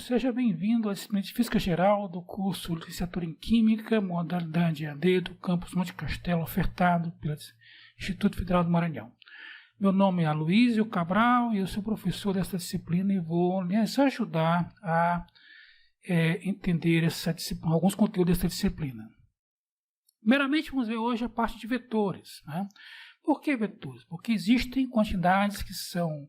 seja bem-vindo à disciplina de Física Geral do curso Licenciatura em Química, modalidade EAD do campus Monte Castelo, ofertado pelo Instituto Federal do Maranhão. Meu nome é Aloísio Cabral e eu sou professor dessa disciplina e vou lhes ajudar a entender essa disciplina, alguns conteúdos dessa disciplina. Primeiramente, vamos ver hoje a parte de vetores. Né? Por que vetores? Porque existem quantidades que são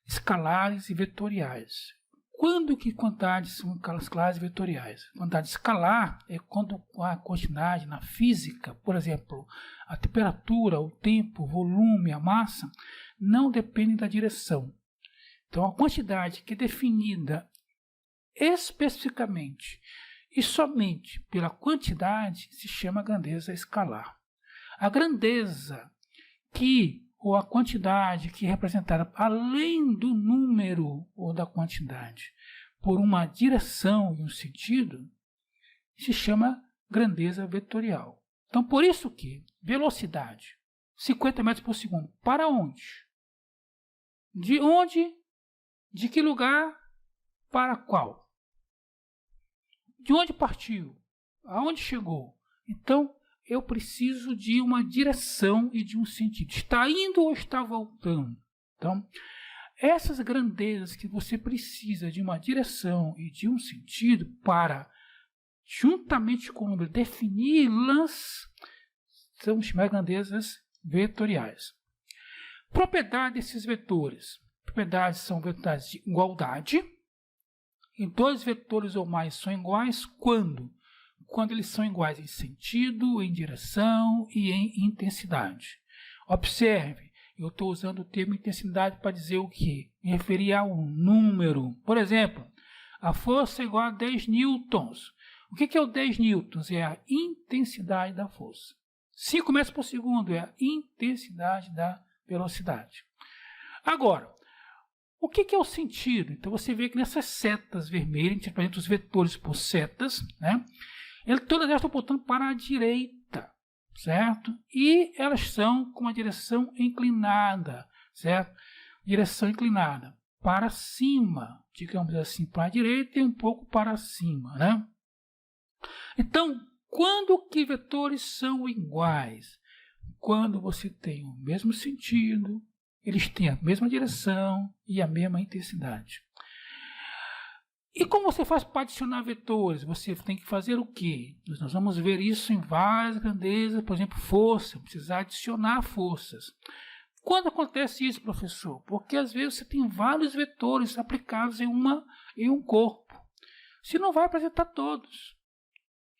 escalares e vetoriais. Quando que quantidades são escalares e vetoriais? Quantidade escalar é quando a quantidade na física, por exemplo, a temperatura, o tempo, o volume, a massa, não dependem da direção. Então, a quantidade que é definida especificamente e somente pela quantidade se chama grandeza escalar. A grandeza ou a quantidade que é representada além do número ou da quantidade por uma direção e um sentido se chama grandeza vetorial. Então, por isso que velocidade, 50 metros por segundo, para onde? De onde? De que lugar? Para qual? De onde partiu? Aonde chegou? Então, eu preciso de uma direção e de um sentido. Está indo ou está voltando? Então, essas grandezas que você precisa de uma direção e de um sentido para, juntamente com o número, defini-las, são chamadas grandezas vetoriais. Propriedade desses vetores. Propriedades são vetoriais de igualdade. E dois vetores ou mais são iguais quando eles são iguais em sentido, em direção e em intensidade. Observe, eu estou usando o termo intensidade para dizer o quê? Me referir a um número. Por exemplo, a força é igual a 10 newtons. O que é o 10 newtons? É a intensidade da força. 5 metros por segundo é a intensidade da velocidade. Agora, o que é o sentido? Então, você vê que nessas setas vermelhas, a gente representa os vetores por setas, né? Todas elas estão apontando para a direita, certo? E elas são com uma direção inclinada, certo? Direção inclinada para cima, digamos assim, para a direita e um pouco para cima, né? Então, quando que vetores são iguais? Quando você tem o mesmo sentido, eles têm a mesma direção e a mesma intensidade. E como você faz para adicionar vetores? Você tem que fazer o quê? Nós vamos ver isso em várias grandezas, por exemplo, força, precisar adicionar forças. Quando acontece isso, professor? Porque às vezes você tem vários vetores aplicados em um corpo. Você não vai apresentar todos,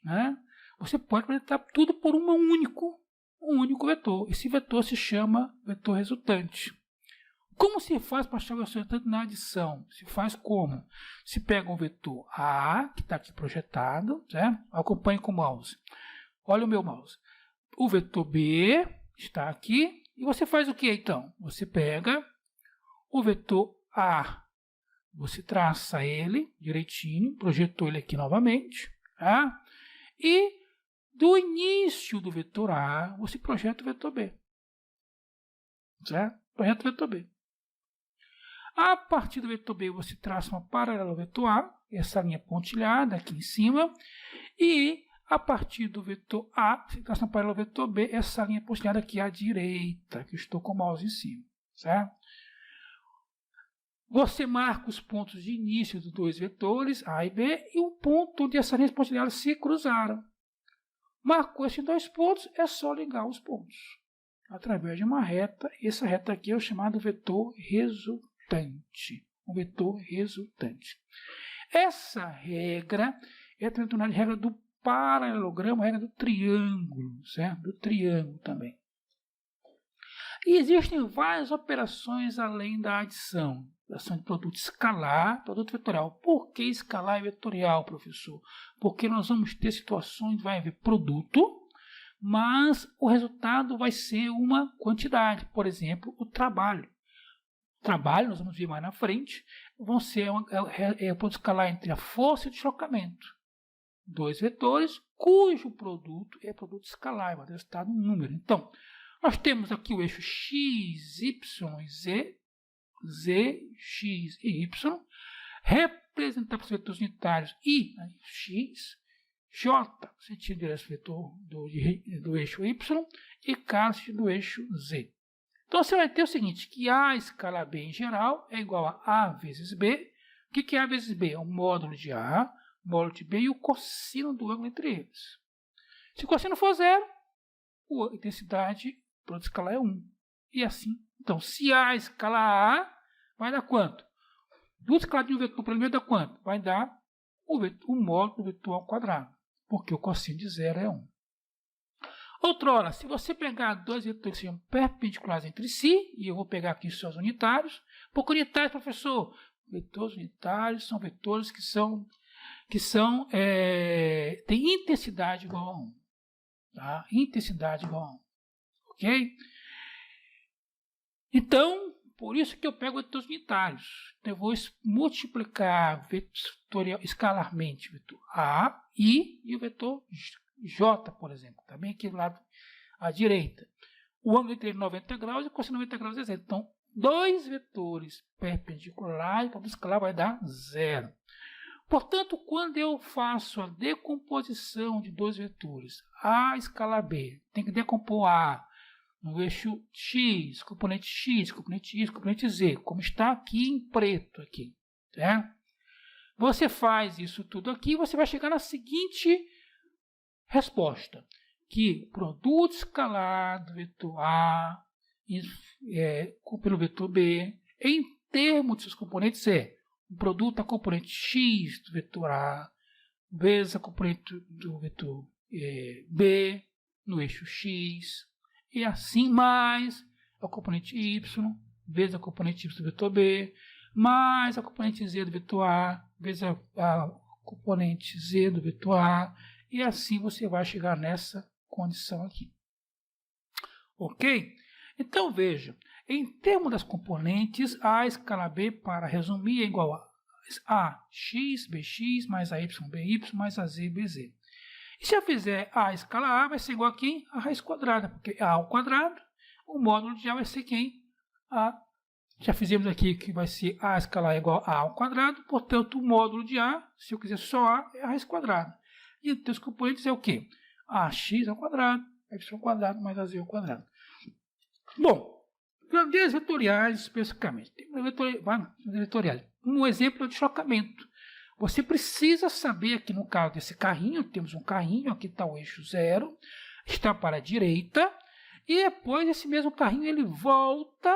né? Você pode apresentar tudo por um único vetor. Esse vetor se chama vetor resultante. Como se faz para achar o vetor resultante na adição? Se faz como? Se pega um vetor A, que está aqui projetado, certo? Acompanhe com o mouse. Olha o meu mouse. O vetor B está aqui. E você faz o que então? Você pega o vetor A. Você traça ele direitinho, projetou ele aqui novamente. Tá? E do início do vetor A, você projeta o vetor B. Certo? Projeta o vetor B. A partir do vetor B, você traça uma paralela ao vetor A, essa linha pontilhada aqui em cima, e a partir do vetor A, você traça uma paralela ao vetor B, essa linha pontilhada aqui à direita, que eu estou com o mouse em cima, certo? Você marca os pontos de início dos dois vetores, A e B, e o ponto onde essas linhas pontilhadas se cruzaram. Marcou esses dois pontos, é só ligar os pontos, através de uma reta, e essa reta aqui é o chamado vetor resultante. Um vetor resultante. Essa regra é a regra do paralelogramo, a regra do triângulo, certo? Do triângulo também. E existem várias operações além da adição. Adição de produto escalar, produto vetorial. Por que escalar e vetorial, professor? Porque nós vamos ter situações, vai haver produto, mas o resultado vai ser uma quantidade. Por exemplo, o trabalho. Trabalho, nós vamos ver mais na frente, vão ser o produto escalar entre a força e o deslocamento. Dois vetores, cujo produto é produto escalar, vai resultar num número. Então, nós temos aqui o eixo x, y, z, x e y. representar os vetores unitários I, X, J, sentido direto vetor do eixo Y, e K, sentido do eixo Z. Então, você vai ter o seguinte, que A escala B em geral é igual a A vezes B. O que é A vezes B? É o módulo de A, módulo de B e o cossino do ângulo entre eles. Se o cossino for zero, a intensidade para escalar é 1. E assim. Então, se A escala A, vai dar quanto? 2 escalas de um vetor primeiro dá quanto? Vai dar o módulo do vetor ao quadrado, porque o cossino de zero é 1. Outrora, se você pegar dois vetores que sejam perpendiculares entre si, e eu vou pegar aqui os seus unitários, por que unitários, professor? Vetores unitários são vetores têm intensidade igual a 1. Tá? Intensidade igual a 1. Ok? Então, por isso que eu pego vetores unitários. Então, eu vou multiplicar escalarmente o vetor A, I e o vetor J, por exemplo. Também aqui do lado à direita. O ângulo entre 90 graus e o cossino 90 graus é zero. Então, dois vetores perpendiculares, para escalar vai dar zero. Portanto, quando eu faço a decomposição de dois vetores, A escala B, tem que decompor A no eixo X, componente Y, componente Z, como está aqui em preto. Aqui, tá? Você faz isso tudo aqui e você vai chegar na seguinte resposta, que o produto escalar do vetor A pelo vetor B, em termos de seus componentes, é o produto da componente X do vetor A vezes a componente do vetor B no eixo X, e assim mais a componente Y vezes a componente Y do vetor B, mais a componente Z do vetor A vezes a componente Z do vetor A, e assim você vai chegar nessa condição aqui. Ok? Então, veja, em termos das componentes, A escala B, para resumir, é igual a x, bx, mais a y, by, mais a z, bz. E se eu fizer A escala A, vai ser igual a quem? A raiz quadrada, porque A ao quadrado, o módulo de A vai ser quem? Já fizemos aqui que vai ser A escala A igual a ao quadrado, portanto, o módulo de A, se eu quiser só A, é a raiz quadrada. E os componentes é o quê? Ax ao quadrado, y ao quadrado, mais a z ao quadrado. Bom, grandezas vetoriais especificamente. Vetoriais. Um exemplo é o deslocamento. Você precisa saber aqui no caso desse carrinho, temos um carrinho, aqui está o eixo 0, está para a direita, e depois esse mesmo carrinho ele volta,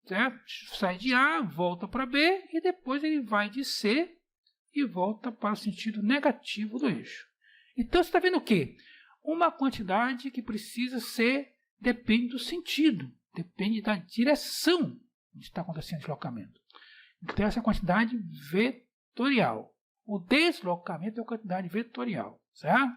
certo? Sai de A, volta para B, e depois ele vai de C e volta para o sentido negativo do eixo. Então, você está vendo o quê? Uma quantidade que precisa ser, depende do sentido, depende da direção onde está acontecendo o deslocamento. Então, essa é a quantidade vetorial. O deslocamento é a quantidade vetorial, certo?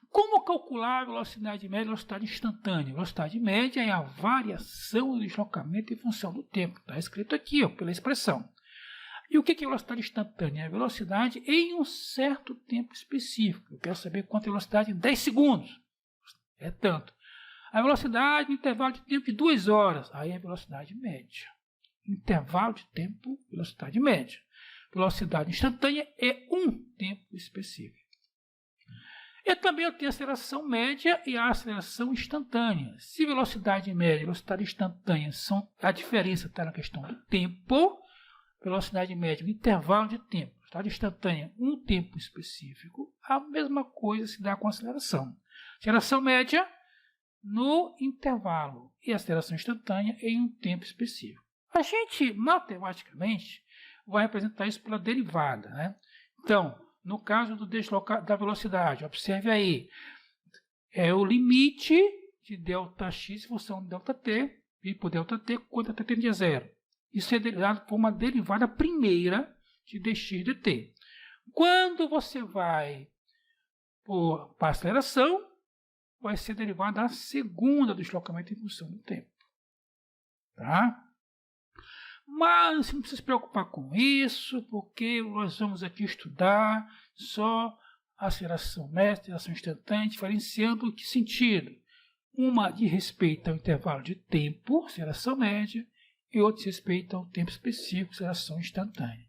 Como calcular a velocidade média e velocidade instantânea? A velocidade média é a variação do deslocamento em função do tempo. Está escrito aqui, ó, pela expressão. E o que é velocidade instantânea? É a velocidade em um certo tempo específico. Eu quero saber quanto é a velocidade em 10 segundos. É tanto. A velocidade no intervalo de tempo de 2 horas. Aí é a velocidade média. Intervalo de tempo, velocidade média. Velocidade instantânea é um tempo específico. E também eu tenho a aceleração média e a aceleração instantânea. Se velocidade média e velocidade instantânea a diferença está na questão do tempo, velocidade média, um intervalo de tempo, velocidade instantânea, um tempo específico, a mesma coisa se dá com a aceleração. Aceleração média no intervalo e aceleração instantânea em um tempo específico. A gente, matematicamente, vai representar isso pela derivada, né? Então, no caso da velocidade, observe aí, é o limite de ΔX em função de ΔT, e por ΔT, quando ΔT tende a zero. Isso é dado por uma derivada primeira de dx dt. Quando você vai para a aceleração, vai ser derivada a segunda do deslocamento em função do tempo. Tá? Mas não precisa se preocupar com isso, porque nós vamos aqui estudar só a aceleração média, aceleração instantânea, diferenciando em que sentido? Uma de respeito ao intervalo de tempo, aceleração média, e outros respeitam o tempo específico de aceleração instantânea.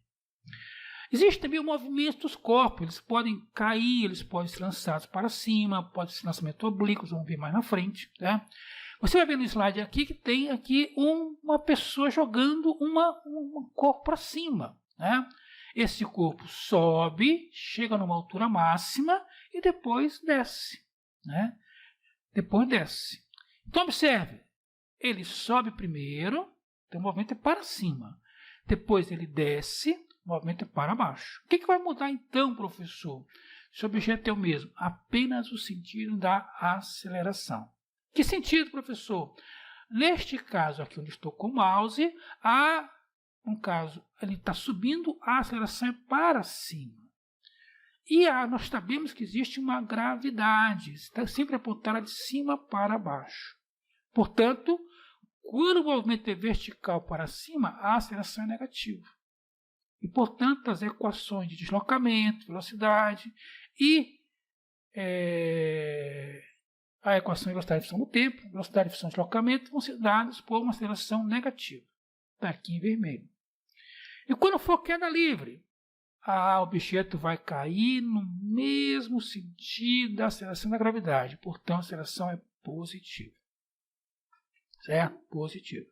Existe também o movimento dos corpos, eles podem cair, eles podem ser lançados para cima, pode ser lançamento oblíquo, vamos ver mais na frente. Tá? Você vai ver no slide aqui que tem aqui uma pessoa jogando um corpo para cima. Né? Esse corpo sobe, chega numa altura máxima e depois desce. Né? Depois desce. Então observe, ele sobe primeiro, então o movimento é para cima. Depois ele desce, o movimento é para baixo. O que vai mudar então, professor? Se o objeto é o mesmo, apenas o sentido da aceleração. Que sentido, professor? Neste caso aqui onde estou com o mouse, no caso, ele está subindo, a aceleração é para cima. E nós sabemos que existe uma gravidade, está sempre apontada de cima para baixo. Portanto, quando o movimento é vertical para cima, a aceleração é negativa. E, portanto, as equações de deslocamento, velocidade e a equação de velocidade de função do tempo, velocidade de função de deslocamento, vão ser dadas por uma aceleração negativa. Está aqui em vermelho. E quando for queda livre, o objeto vai cair no mesmo sentido da aceleração da gravidade. Portanto, a aceleração é positiva. Certo? Positiva.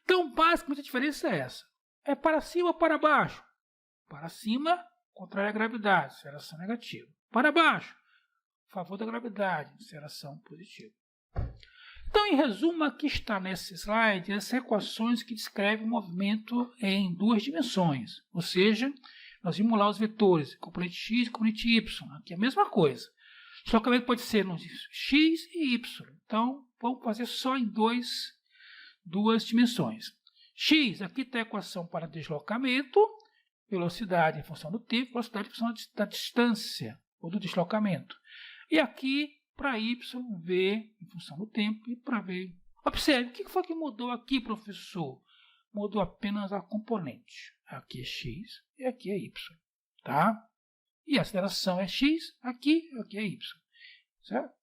Então, basicamente, a diferença é essa. É para cima ou para baixo? Para cima, contrário à gravidade, aceleração negativa. Para baixo, favor da gravidade, aceleração positiva. Então, em resumo, aqui está nesse slide as equações que descrevem o movimento em duas dimensões. Ou seja, nós vimos lá os vetores, componente x e componente y. Aqui é a mesma coisa. O deslocamento pode ser no x e y. Então, vamos fazer só em duas dimensões. X, aqui está a equação para deslocamento, velocidade em função do tempo, velocidade em função da distância ou do deslocamento. E aqui, para y, v em função do tempo e para v. Observe, o que foi que mudou aqui, professor? Mudou apenas a componente. Aqui é x e aqui é y. Tá? E a aceleração é x, aqui é y. Certo?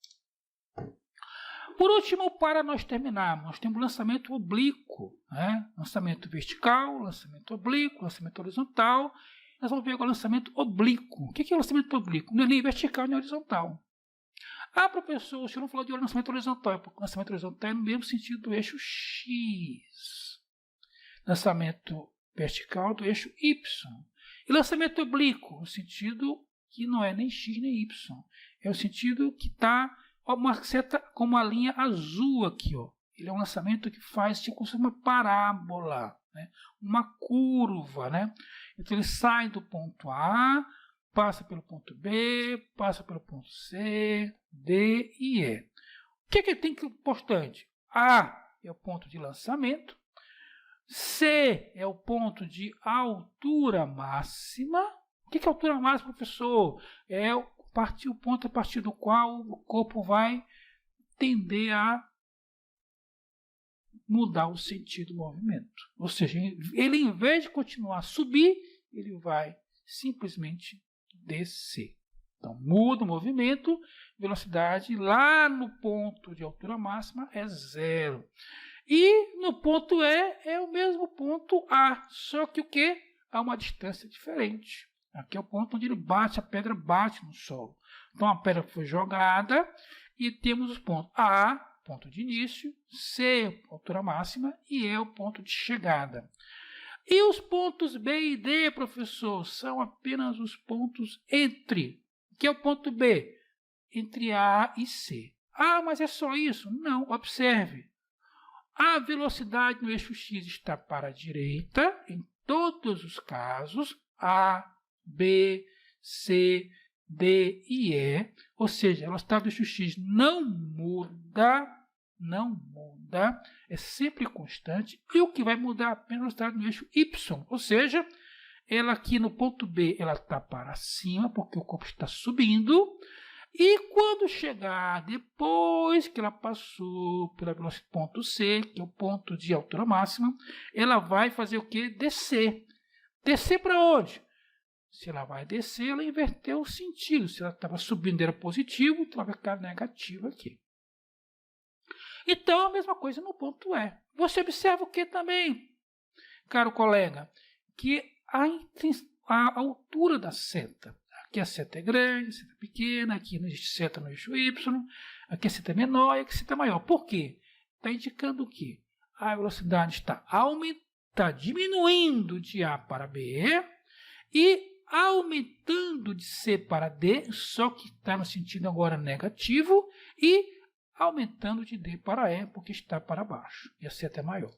Por último, para nós terminarmos, nós temos lançamento oblíquo, né? Lançamento vertical, lançamento oblíquo, lançamento horizontal. Nós vamos ver agora o lançamento oblíquo. O que é o lançamento oblíquo? Não é nem vertical nem horizontal. Professor, o senhor não falou de lançamento horizontal, porque o lançamento horizontal é no mesmo sentido do eixo X. Lançamento vertical do eixo Y. E lançamento oblíquo, no sentido que não é nem X nem Y. É o sentido que está uma seta com uma linha azul aqui, ó. Ele é um lançamento que faz tipo uma parábola, né? Uma curva, né? Então ele sai do ponto A, passa pelo ponto B, passa pelo ponto C, D e E. O que tem que ser importante? A é o ponto de lançamento, C é o ponto de altura máxima. O que é altura máxima, professor? É o ponto a partir do qual o corpo vai tender a mudar o sentido do movimento. Ou seja, ele em vez de continuar a subir, ele vai simplesmente descer. Então, muda o movimento, velocidade lá no ponto de altura máxima é 0. E no ponto E é o mesmo ponto A, só que o quê? Há uma distância diferente. Aqui é o ponto onde a pedra bate no solo. Então, a pedra foi jogada e temos os pontos A, ponto de início, C, altura máxima, e E, o ponto de chegada. E os pontos B e D, professor, são apenas os pontos entre. O que é o ponto B? Entre A e C. Mas é só isso? Não, observe. A velocidade no eixo X está para a direita, em todos os casos, A, B, C, D e E, ou seja, a velocidade do eixo X não muda, é sempre constante, e o que vai mudar é apenas a velocidade no eixo Y, ou seja, ela aqui no ponto B ela está para cima, porque o corpo está subindo, e quando chegar depois que ela passou pelo ponto C, que é o ponto de altura máxima, ela vai fazer o quê? Descer. Descer para onde? Se ela vai descer, ela inverteu o sentido. Se ela estava subindo, era positivo, então ela vai ficar negativa aqui. Então, a mesma coisa no ponto E. Você observa o que também, caro colega? Que a altura da seta. Aqui a seta é grande, a seta é pequena, aqui não existe seta no eixo Y, aqui a seta é menor e aqui a seta é maior. Por quê? Está indicando que a velocidade está diminuindo de A para B e aumentando de C para D, só que está no sentido agora negativo, e aumentando de D para E, porque está para baixo, e a seta é maior.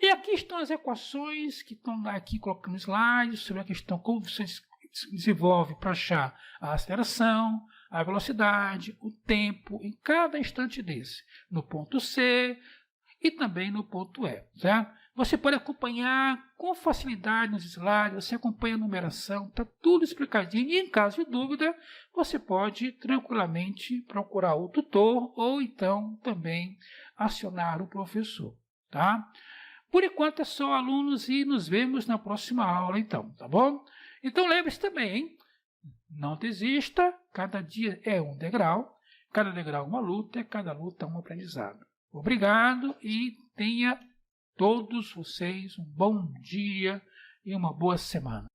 E aqui estão as equações que estão aqui colocando no slide, sobre a questão como você desenvolve para achar a aceleração, a velocidade, o tempo, em cada instante desse, no ponto C e também no ponto E, certo? Você pode acompanhar com facilidade nos slides, você acompanha a numeração, está tudo explicadinho, e em caso de dúvida, você pode tranquilamente procurar o tutor ou então também acionar o professor, tá? Por enquanto é só, alunos, e nos vemos na próxima aula, então, tá bom? Então lembre-se também, hein? Não desista, cada dia é um degrau, cada degrau uma luta, e cada luta um aprendizado. Obrigado e tenha todos vocês um bom dia e uma boa semana.